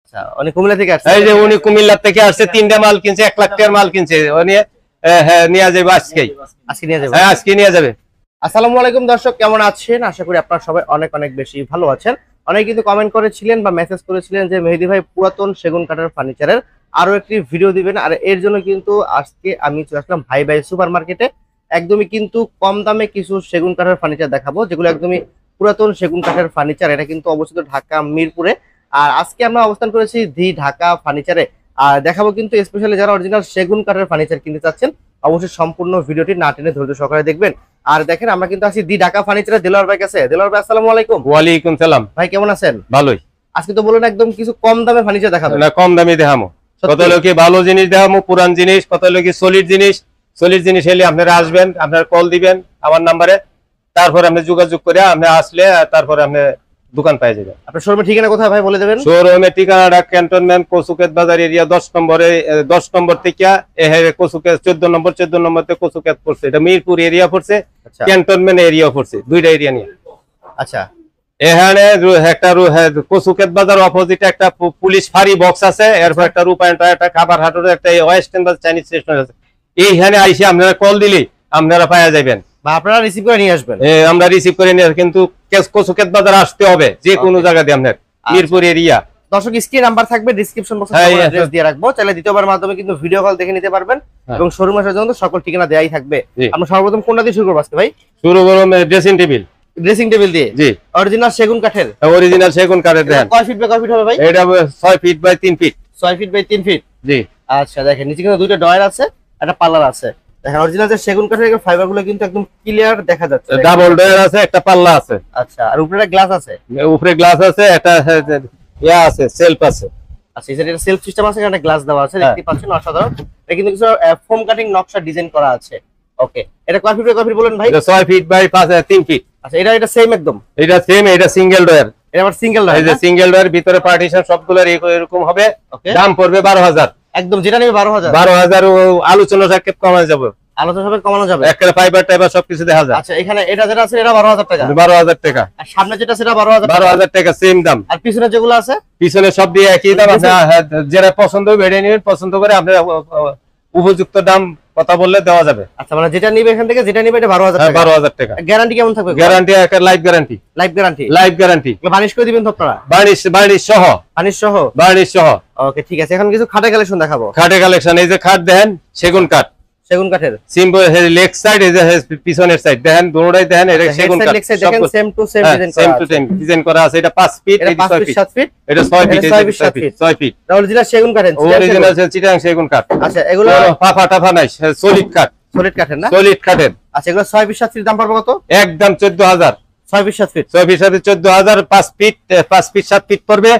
আচ্ছা, উনি কুমিল্লা থেকে আসছে। এই যে উনি কুমিল্লা থেকে আসছে, 3টা মাল কিনছে, 1 লাখ টাকার মাল কিনছে। উনি হ্যাঁ নিয়ে যাবে আজকেই। আজকে নিয়ে যাবে? হ্যাঁ আজকে নিয়ে যাবে। আসসালামু আলাইকুম দর্শক, কেমন আছেন? আশা করি আপনারা সবাই অনেক অনেক বেশি ভালো আছেন। অনেকে কিন্তু কমেন্ট করেছিলেন বা মেসেজ করেছিলেন যে মেহেদী ভাই পুরাতন সেগুন কাঠের ফার্নিচারের আরো একটি ভিডিও দিবেন, আর এর জন্য কিন্তু আজকে আমি চলে আসলাম ভাই ভাই সুপার মার্কেটে। একদমই কিন্তু কম দামে কিছু সেগুন কাঠের ফার্নিচার দেখাবো, যেগুলো একদমই পুরাতন সেগুন কাঠের ফার্নিচার। এটা কিন্তু অবস্থিত ঢাকা মিরপুরে। আর আজকে আমরা অবস্থান করেছি দি ঢাকা ফার্নিচারে। আর দেখাবো কিন্তু স্পেশালি যারা অরিজিনাল সেগুন কাঠের ফার্নিচার কিনতে চাচ্ছেন, অবশ্যই সম্পূর্ণ ভিডিওটি না টেনে ধৈর্য সহকারে দেখবেন। আর দেখেন, আমরা কিন্তু আছি দি ঢাকা ফার্নিচারে দেলোয়ার ভাই কাছে। দেলোয়ার ভাই আসসালামু আলাইকুম। ওয়ালাইকুম সালাম। ভাই কেমন আছেন? ভালোই। আজকে তো বলুন একদম কিছু কম দামে ফার্নিচার দেখাবেন। না কম দামে দেখামো, কত লোকে ভালো জিনিস দেখামো, পুরান জিনিস, কত লোকে সলিড জিনিস। সলিড জিনিস এলে আপনারা আসবেন, আপনারা কল দিবেন আমার নাম্বারে, তারপরে আপনি যোগাযোগ করে আপনি আসলে তারপরে আপনি দোকান পাই যাবেন। আপনার শোরুমের ঠিকানা কোথায় ভাই বলে দেবেন? শোরুমের ঠিকানাটা ক্যান্টনমেন্ট কচুকেত বাজার এরিয়া 10 নম্বর থেকে কচুকেত 14 নম্বর থেকে কচুকেত পড়ছে। এটা মিরপুর এরিয়া পড়ছে, ক্যান্টনমেন্ট এরিয়া পড়ছে, দুইটা এরিয়া নিয়ে। আচ্ছা, এখানে একটা কচুকেত বাজার অপোজিটে একটা পুলিশ ফাঁড়ি বক্স আছে, এরপর একটা রূপায়ণ একটা খাবার হাটের একটা ওয়েস্টার্ন বাজার চাইনিজ রেস্টুরেন্ট আছে। এইখানে আইসে আপনারা কল দিলেই আপনারা পাওয়া যাবেন, বা আপনারা রিসিভ করে নিয়ে আসবেন। আমরা রিসিভ করে নিয়ে, কিন্তু কচুকেত বাজার আসতে হবে যে কোনো জায়গা দিয়ে আপনার মিরপুর এরিয়া। দর্শক স্ক্রিন নাম্বার থাকবে, ডেসক্রিপশন বক্সে অ্যাড্রেস দিয়ে রাখবো, চাইলে দ্বিতীয়বার মাধ্যমে কিন্তু ভিডিও কল দেখে নিতে পারবেন এবং শোরুম আসার জন্য সকল ঠিকানা দেয়াই থাকবে। আমরা সর্বপ্রথম কোনটা দিয়ে শুরু করব আজকে ভাই? শুরু করব ড্রেসিং টেবিল। ড্রেসিং টেবিল দিয়ে? জি। অরিজিনাল সেগুন কাঠের? অরিজিনাল সেগুন কাঠের। দেন কয় ফিট বাই কয় ফিট হবে ভাই? এটা 6 feet by 3 feet. 6 feet by 3 feet. জি। আচ্ছা, দেখেন নিচে কিন্তু দুইটা ডয়ার আছে, একটা পাল্লার আছে। দেখেন অরিজিনাল যে সেগুন কাঠের ফাইবার গুলো কিন্তু একদম ক্লিয়ার দেখা যাচ্ছে। ডাবল ডয়ার আছে, একটা পাল্লা আছে। আচ্ছা, আর উপরে গ্লাস আছে? উপরে গ্লাস আছে, একটা ইয়া আছে, সেলফ আছে। আচ্ছা, এটা সেলফ সিস্টেম আছে, একটা গ্লাস দেওয়া আছে, দেখতে পাচ্ছেন অসাধারণ। এটা কিন্তু কিছু ফোম কাটিং নকশা ডিজাইন করা আছে। ওকে, এটা কয় ফিট বাই কয় ফিট বলেন ভাই? এটা 6 ফিট বাই 3 ফিট। আচ্ছা, এটা সেম একদম? এটা সেম, এটা সিঙ্গেল ডয়ার। এটা আবার সিঙ্গেল ডয়ার? এই যে সিঙ্গেল ডয়ার, ভিতরে পার্টিশন সবগুলোর এরকম হবে। দাম পড়বে 12,000 একদম, যেটা নেবে 12,000। 12,000 আলোচনা সাক্ষেপ কমানো যাবে, আলোচনা সাপেক্ষে কমানো যাবে, একটা ফাইবার টাইবার সবকিছু দেখা যায়। আচ্ছা, এখানে এটা যেটা আছে এটা 12,000 টাকা। 12,000 টাকা। আর সামনে যেটা সেটা 12,000 টাকা। 12,000 টাকা সেম দাম। আর পিছনে যেগুলো আছে? পিছনে সব দিয়ে একই দাম। যেটা পছন্দ হবে এটা নিবেন, পছন্দ করে আপনি উপযুক্ত দাম কথা বললে দেওয়া যাবে। আচ্ছা, মানে যেটা নিবে এখান থেকে, যেটা নিবে এটা 12,000 টাকা। 12,000 টাকা। গ্যারান্টি কেমন থাকবে? গ্যারান্টি একটা life guarantee. Life guarantee? Life guarantee. Varnish করে দিবেন তো আপনারা? বার্নিশ সহ। বানিশ সহ? বার্নিশ সহ। ওকে, ঠিক আছে। এখন কিছু খাটের কালেকশন দেখাবো। খাটের কালেকশন, এই যে খাট দেখেন সেগুন কাঠ। সেগুন কাঠের সিম্পল লেগ সাইড, এই যে পিছনের সাইড দেখেন, দুটোটাই দেখেন, এটা সেগুন কাঠ। লেগ সাইড দেখেন সেম টু সেম ডিজাইন করা আছে। সেম টু সেম ডিজাইন করা আছে। এটা 5 ফিট, এটা 5 ফিট 7 ফিট, এটা 6 ফিট, 7 ফিট। 6 ফিট। অরিজিনাল সেগুন কাঠের? অরিজিনাল চিটাং সেগুন কাঠ। আচ্ছা, এগুলো পাফা টাফা নাই, সলিড কাঠ। সলিড কাঠের না? সলিড কাঠের। আচ্ছা, এগুলো 6 ফিট 7 ফিট দাম পড়বে কত? একদম 14,000। 6 feet 7 feet? 6 feet 7 feet 14,000। 5 feet 7 feet পড়বে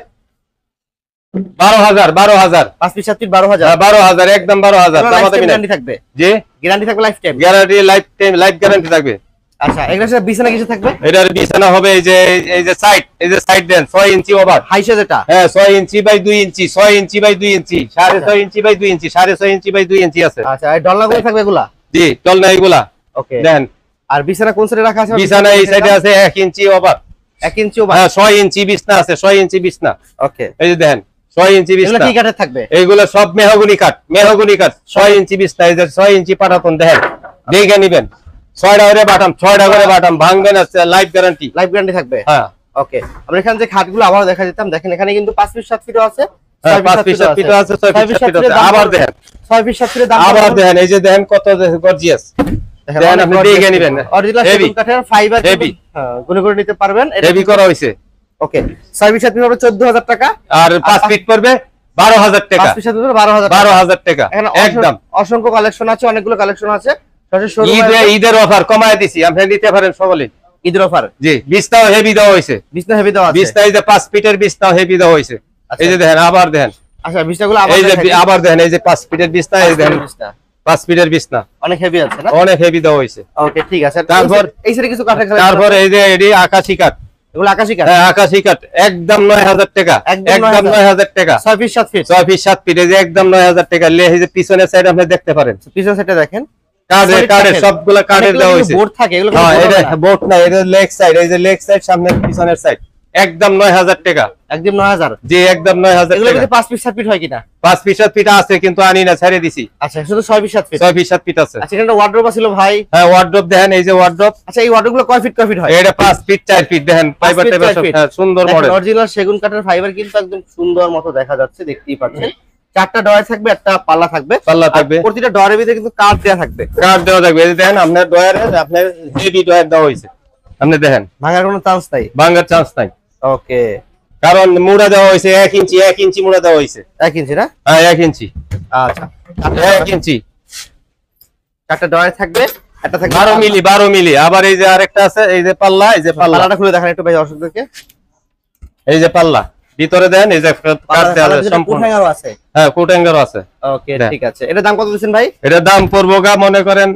12,000। 5 ফিট 7 ফিট 12,000? 12,000 একদম 12,000। গ্যারান্টি থাকবে? জি, গ্যারান্টি থাকবে life time? Guarantee life time, life guarantee থাকবে। আচ্ছা, এগুলা সাথে বিছানা কিছু থাকবে? এটার বিছানা হবে এই যে সাইড, এই যে সাইড দেন 6 ইঞ্চি ওভার হাইসে যেটা? হ্যাঁ, 6 inch by 2 inch, 6 inch by 2 inch, 6.5 inch by 2 inch, 6.5 inch by 2 inch আছে। আচ্ছা, এই ডলনাগুলো থাকবে এগুলা? জি, টলনা এগুলা। ওকে, দেন। আর বিছানা কোন সাইডে রাখা আছে? বিছানা এই সাইডে আছে 1 ইঞ্চি ওভার। 1 ইঞ্চি ওভার? হ্যাঁ, 6 ইঞ্চি বিছনা আছে, 6 ইঞ্চি বিছনা। ওকে, এই যে দেখেন 6 ইঞ্চি বিছনা। এগুলা কি কাঠের থাকবে? এইগুলো সব মেহগনি কাঠ, মেহগনি কাঠ। 6 ইঞ্চি বিছনা, এই যে 6 ইঞ্চি পাটাতন দেখেন, দেখে নিবেন। 6টা করে বাটাম, 6টা করে বাটাম ভাঙবে না, লাইফ গ্যারান্টি। লাইফ গ্যারান্টি থাকবে? হ্যাঁ। ওকে, আমরা এখানে যে খাটগুলো আবার দেখা যেতাম, দেখেন এখানে কিন্তু 5 ফিট 7 ফিটও আছে, 5 ফিট 7 ফিট আছে, 6 ফিট 7 ফিট আছে। আবার দেখেন 6 ফিট 7 ফিটের দাম আবার দেখেন, এই যে দেখেন কত গর্জিয়াস। দেখেন আপনি দেখে নেবেন, অরিজিনাল সেগুন কাঠের ফাইবার হেভি। হ্যাঁ, গুনে করে নিতে পারবেন, হেভি করা হইছে। ওকে, 6 ফিট 7 ফিট হবে 14,000 টাকা, আর 5 ফিট পড়বে 12,000 টাকা। 5 ফিট 7 ফিট 12,000 12,000 টাকা একদম। অসংখ্য কালেকশন আছে, অনেকগুলো কালেকশন আছে। ঈদের অফার কমায় দিছি, আপনি নিতে পারেন সকলে। ঈদের অফার? জি, বিছনাও হেভি দেওয়া হইছে। বিছনা হেভি দেওয়া আছে? বিছনা এই যে 5 ফিটের বিছনাও হেভি দেওয়া হইছে। এই যে দেখেন, আবার দেখেন। আচ্ছা, বিছনাগুলো এই যে আবার দেখেন, এই যে 5 ফিটের বিছনা, এই দেখেন 5 ফিটের বিছনা অনেক হেভি আছে না? অনেক হেভি দেওয়া হইছে। ওকে, ঠিক আছে। তারপর এই সাইডে কিছু কাঠের, তারপর এই যে এডি আকাশী কাঠ। এগুলো আকাশী কাঠ? হ্যাঁ, আকাশী কাঠ একদম 9,000 টাকা। একদম 9,000 টাকা। 6 ফিট 7 ফিট? 6 ফিট 7 ফিট, এই যে একদম 9,000 টাকা। এই যে পিছনের সাইড আপনি দেখতে পারেন, পিছনের সাইডে দেখেন কাঠের সবগুলা কাঠের দেওয়া হইছে। বোর্ড থাকে এগুলো? হ্যাঁ, এটা বোর্ড না, এটা লেগ সাইড, এই যে লেগ সাইড, সামনে পিছনের সাইড একদম 9000 টাকা। একদম 9000। জি একদম 9000 এগুলো টাকা। কিন্তু 5 পিস 7 ফিট হয় কিনা? 5 পিস 7 ফিট আছে কিন্তু আনি না, ছেড়ে দিছি। আচ্ছা শুধু 6 পিস 7 ফিট। 6 পিস 7 ফিট আছে। আচ্ছা এখানে ওয়ার্ডরোব ছিল ভাই? হ্যাঁ ওয়ার্ডরোব দেখেন, এই যে ওয়ার্ডরোব। আচ্ছা এই ওয়ার্ডরোব গুলো কয় ফিট হয়? এটা 5 ফিট 4 ফিট দেখেন, ফাইবার টাইবার সব সুন্দর মডেল। অরিজিনাল সেগুন কাঠের ফাইবার কিন্তু একদম সুন্দর মতো দেখা যাচ্ছে, দেখতেই পাচ্ছেন। 4টা ডয়ার থাকবে, একটা পাল্লা থাকবে। পাল্লা থাকবে, প্রতিটা ডয়ারের ভিতরে কিন্তু কাঠ দেয়া থাকবে। কাঠ দেওয়া থাকবে। এই যে দেখেন আপনার ডয়ারে আপনার হেভি ডয়ার দেওয়া হয়েছে, আপনি দেখেন ভাঙার কোনো চান্স নাই। ভাঙার চান্স নাই। ওকে, কারণ মুড়া দেওয়া হয়েছে 1 ইঞ্চি, 1 ইঞ্চি মুড়া দেওয়া হয়েছে। 1 ইঞ্চি না? হ্যাঁ 1 ইঞ্চি। আচ্ছা 1 ইঞ্চি। 4টা ডয়ার থাকবে, একটা থাকবে 12 মিলি, 12 মিলি। আবার এই যে আরেকটা আছে, এই যে পাল্লা, এই যে পাল্লাটা খুলে দেখেন একটু ভাই দর্শকদেরকে। এই যে পাল্লা ভিতরে দেন, এই যে কাট দেওয়া আছে সম্পূর্ণ। আছে। হ্যাঁ কোট হ্যাঙ্গারও আছে। ওকে ঠিক আছে। এটার দাম কত দিচ্ছেন ভাই? এটার দাম পড়বো গা মনে করেন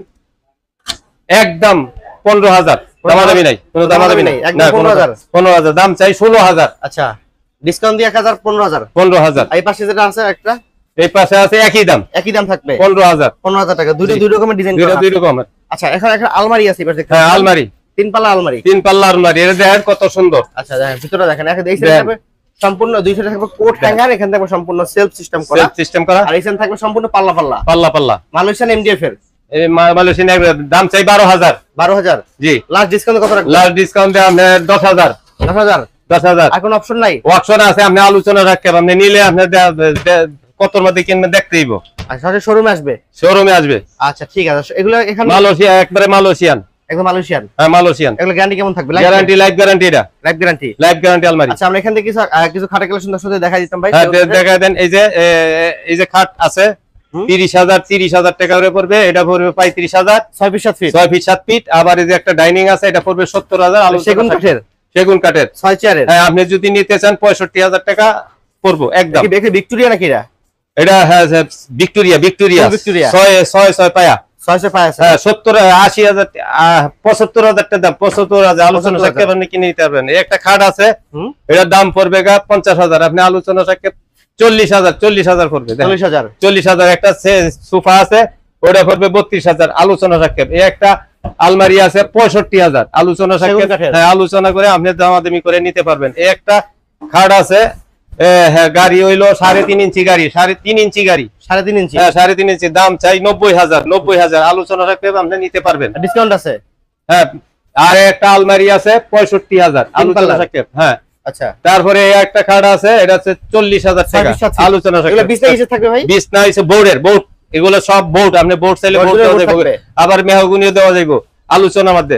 একদম 15000। দামাদামি নাই, কোনো দামাদামি নাই, একদম 15000। 15000 দাম চাই 16000। আচ্ছা ডিসকাউন্ট দিয়ে 1000, 15000। 15000। এই পাশে যেটা আছে একটা, এই পাশে আছে একই দাম, একই দাম থাকবে 15000। 15000 টাকা। দুই রকমের ডিজাইন করা। দুই রকমের। আচ্ছা এখন একটা আলমারি আছে এবার দেখতে। হ্যাঁ আলমারি, 3 পাল্লা আলমারি। 3 পাল্লা আলমারি। এটা দেখেন কত সুন্দর। আচ্ছা দেখেন ভিতরে দেখেন, এই সাইডে থাকবে সম্পূর্ণ, দুই সাইডে থাকবে কোট হ্যাঙ্গার, এখানে থাকবে সম্পূর্ণ সেলফ সিস্টেম করা। সেলফ সিস্টেম করা। আর এইখানে থাকবে সম্পূর্ণ পাল্লা পাল্লা। পাল্লা পাল্লা। মালয়েশিয়ান এমডিএফ এর। এই মালয়েশিয়ান দাম চাই 12000। 12000। জি লাস্ট ডিসকাউন্ট কত রাখবেন? লাস্ট ডিসকাউন্ট আপনি 10000। 10000। 10000। আর কোনো অপশন নাই? অপশন আছে, আপনি আলোচনা রাখবেন। আপনি নিলে আপনি কতর মধ্যে কিনবেন দেখতেই হইব। আচ্ছা সরাসরি শোরুমে আসবে? শোরুমে আসবে। আচ্ছা ঠিক আছে। এগুলো এখানে মালয়েশিয়া, একবারে মালয়েশিয়ান। একদম মালয়েশিয়ান? হ্যাঁ মালয়েশিয়ান। এগুলো গ্যারান্টি কেমন থাকবে? Guarantee, life guarantee. এটা লাইফ গ্যারান্টি। লাইফ গ্যারান্টি আলমারি। আচ্ছা আমরা এখান থেকে কিছু খাটা কালেকশন দর্শকদের দেখাই দিতাম ভাই। হ্যাঁ দেখা দেন। এই যে খাট আছে 30000 টাকা করে পড়বে। এটা পড়বে 35000। 6 ফিট 7 ফিট। 6 feet 7 fit. আবার এই যে একটা ডাইনিং আছে, এটা পড়বে 70000। সেগুন কাঠের? সেগুন কাঠের 6 চেয়ারের। হ্যাঁ আপনি যদি নিতে চান 65000 টাকা পড়বো একদম। দেখি ভিক্টোরিয়া নাকি এটা? এটা হ্যাঁ ভিক্টোরিয়া। ভিক্টোরিয়া 6 পায়া। 600 পায় আছে। হ্যাঁ 70,000 75000 টাকা দাম। 75000 আলোচনা সাক্ষে আপনি কিনে নিতে পারবেন। একটা খাট আছে, এটার দাম পড়বে 50000। আপনি আলোচনা সাক্ষে 40000 পড়বে। 40000। একটা সোফা আছে, ওটা পড়বে 32000 আলোচনা সাক্ষে। এই একটা আলমারি আছে 65000 আলোচনা সাক্ষে। হ্যাঁ আলোচনা করে আপনি দামাদামি করে নিতে পারবেন। এই একটা খাট আছে, হ্যাঁ গাড়ি হইলো 3.5 ইঞ্চি গাড়ি, 3.5 ইঞ্চি গাড়ি। 3.5 ইঞ্চি? হ্যাঁ 3.5 ইঞ্চি। দাম চাই 90000 আলোচনা রাখতে আপনি নিতে পারবেন। ডিসকাউন্ট আছে? হ্যাঁ। আর একটা আলমারি আছে 65000 আলোচনা রাখতে। হ্যাঁ আচ্ছা। তারপরে একটা খাট আছে, এটা হচ্ছে 40000 টাকা আলোচনা রাখতে। এগুলো বিছনা কিসের থাকবে ভাই? বিছনা হইছে বোর্ডের। বোর্ড এগুলো সব বোর্ড। আপনি বোর্ড চাইলে বোর্ড দেওয়া যাবে, আবার মেহগনিও দেওয়া যাবে আলোচনার মধ্যে।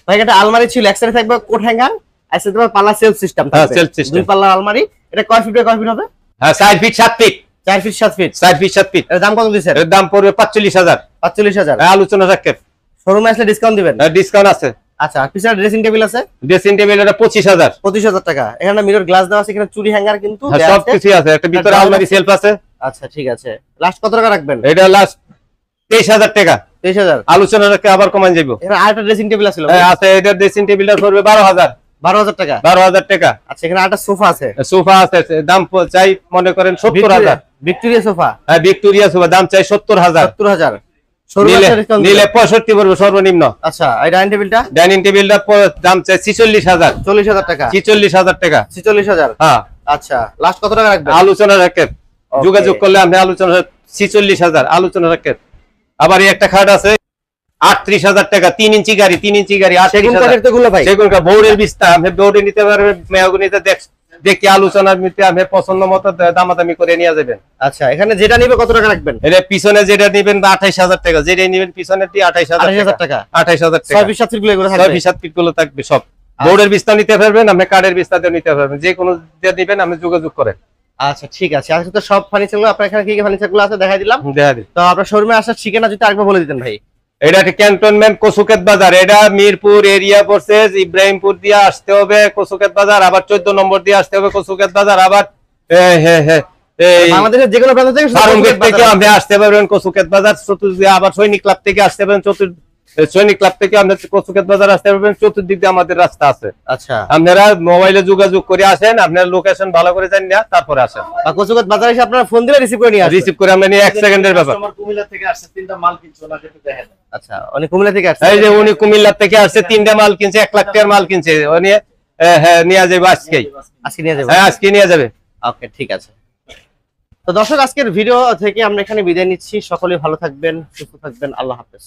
ভাই একটা আলমারি ছিল, এক সাইডে থাকবে কোট হ্যাঙ্গার, আর সাইডে থাকবে পাল্লা সেলফ সিস্টেম থাকবে। হ্যাঁ সেলফ সিস্টেম। দুই পাল্লা আলমারি। এটা কয় ফিট কয় ফিট হবে? হ্যাঁ 4 feet 7 feet. 4 feet 7 feet. 4 feet 7 feet. এর দাম কত দিছেন? এর দাম পড়বে 45000। 45000। হ্যাঁ আলোচনা রাখতে। শোরুমে আসলে ডিসকাউন্ট দিবেন? হ্যাঁ ডিসকাউন্ট আছে। আচ্ছা আর পিছনে ড্রেসিং টেবিল আছে? ড্রেসিং টেবিল এটা 25000। 25000 টাকা। এখানে মিরর গ্লাস দেওয়া আছে, এখানে চুরি হ্যাঙ্গার কিন্তু দেয়া সব আছে। কিছু আছে। একটা ভিতরে আলমারি সেলফ আছে। আচ্ছা ঠিক আছে। লাস্ট কত টাকা রাখবেন? এটা লাস্ট 23000 টাকা। 23000 আলোচনা রাখতে আবার কমান যাইবো। এখানে আরেকটা ড্রেসিং টেবিল আছে? আছে। এটা ড্রেসিং টেবিলটা পড়বে 12000। 12000 টাকা। 12000 টাকা। আচ্ছা এখানে আরেকটা সোফা আছে? সোফা আছে, দাম চাই মনে করেন 70000। Victoria sofa? হ্যাঁ ভিক্টোরিয়া সোফা, দাম চাই 70000। 70000 নিলে 65 পড়বে সর্বনিম্ন। আচ্ছা এই ডাইনিং টেবিলটা? ডাইনিং টেবিলটা দাম চাই 46000। 40000 টাকা। 46000 টাকা। 46000। হ্যাঁ আচ্ছা লাস্ট কত টাকা রাখবেন? আলোচনা রাখতে যোগাযোগ করলে আপনি আলোচনা 46000 আলোচনা রাখতে। আবার এই একটা খাট আছে 38000 টাকা। 3 ইঞ্চি গাড়ি, 3 ইঞ্চি গাড়ি। সেগুন কাঠের তো গুলো ভাই? সেগুন কাঠ বোর্ডের বিস্তা। আপনি বোর্ডে নিতে পারবেন, মেহগনিতে দেখি আলোচনার মধ্যে আপনি পছন্দ মতো দামাদামি করে নিয়ে যাবেন। আচ্ছা এখানে যেটা নিবে কত টাকা রাখবেন? এটা পিছনে যেটা নেবেন 28000 টাকা। যেটাই নেবেন পিছনে 28000 টাকা। 28000 টাকা। 6 ফিট 7 ফিট গুলো থাকবে? 6 ফিট 7 ফিট গুলো থাকবে সব। বোর্ডের বিস্তা নিতে পারবেন, আপনি কাঠের বিস্তাতেও নিতে পারবেন। যে কোনো যে নেবেন আপনি যোগাযোগ করেন। আচ্ছা ঠিক আছে। আজকে তো সব ফার্নিচার গুলো আপনার এখানে কি কি ফার্নিচার গুলো আছে দেখাই দিলাম। দেখা দিই। তো আপনার শোরুমে আসার ঠিকানা যদি আরেকবার বলে দিতেন ভাই। এটা একটা ক্যান্টনমেন্ট কসুকেত বাজার। এটা মিরপুর এরিয়া পড়ছে, ইব্রাহিমপুর দিয়ে আসতে হবে কসুকেত বাজার, আবার 14 নম্বর দিয়ে আসতে হবে কসুকেত বাজার, আবার বাংলাদেশের যে কোনো প্রান্ত থেকে ফার্মগেট থেকে আপনি আসতে পারবেন কসুকেত বাজার। চতুর্দিকে আবার সৈনিক ক্লাব থেকে আসতে পারবেন। সৈনিক ক্লাব থেকে আপনি কসুকেত বাজার আসতে পারবেন। চতুর্দিক দিয়ে আমাদের রাস্তা আছে। আচ্ছা আপনারা মোবাইলে যোগাযোগ করে আসেন, আপনার লোকেশন ভালো করে জানেন না, তারপরে আসেন। কসুকেত বাজারে এসে আপনারা ফোন দিলে রিসিভ করে নিয়ে আসবেন। রিসিভ করে আমরা নিয়ে 1 সেকেন্ডের ব্যাপার। কুমিল্লা থেকে আসছে 3টা মাল কিনছে, ওনাকে একটু দেখেন। আচ্ছা উনি কুমিল্লা থেকে আসছে? এই যে উনি কুমিল্লা থেকে আসছে, 3টা মাল কিনছে, 1 লাখ টাকার মাল কিনছে। উনি হ্যাঁ নিয়ে যাবে আজকেই। আজকে নিয়ে যাবো। হ্যাঁ আজকে নিয়ে যাবে। ওকে, ঠিক আছে। তো দর্শক, আজকের ভিডিও থেকে আমরা এখানে বিদায় নিচ্ছি। সকলে ভালো থাকবেন, সুস্থ থাকবেন। আল্লাহ হাফেজ।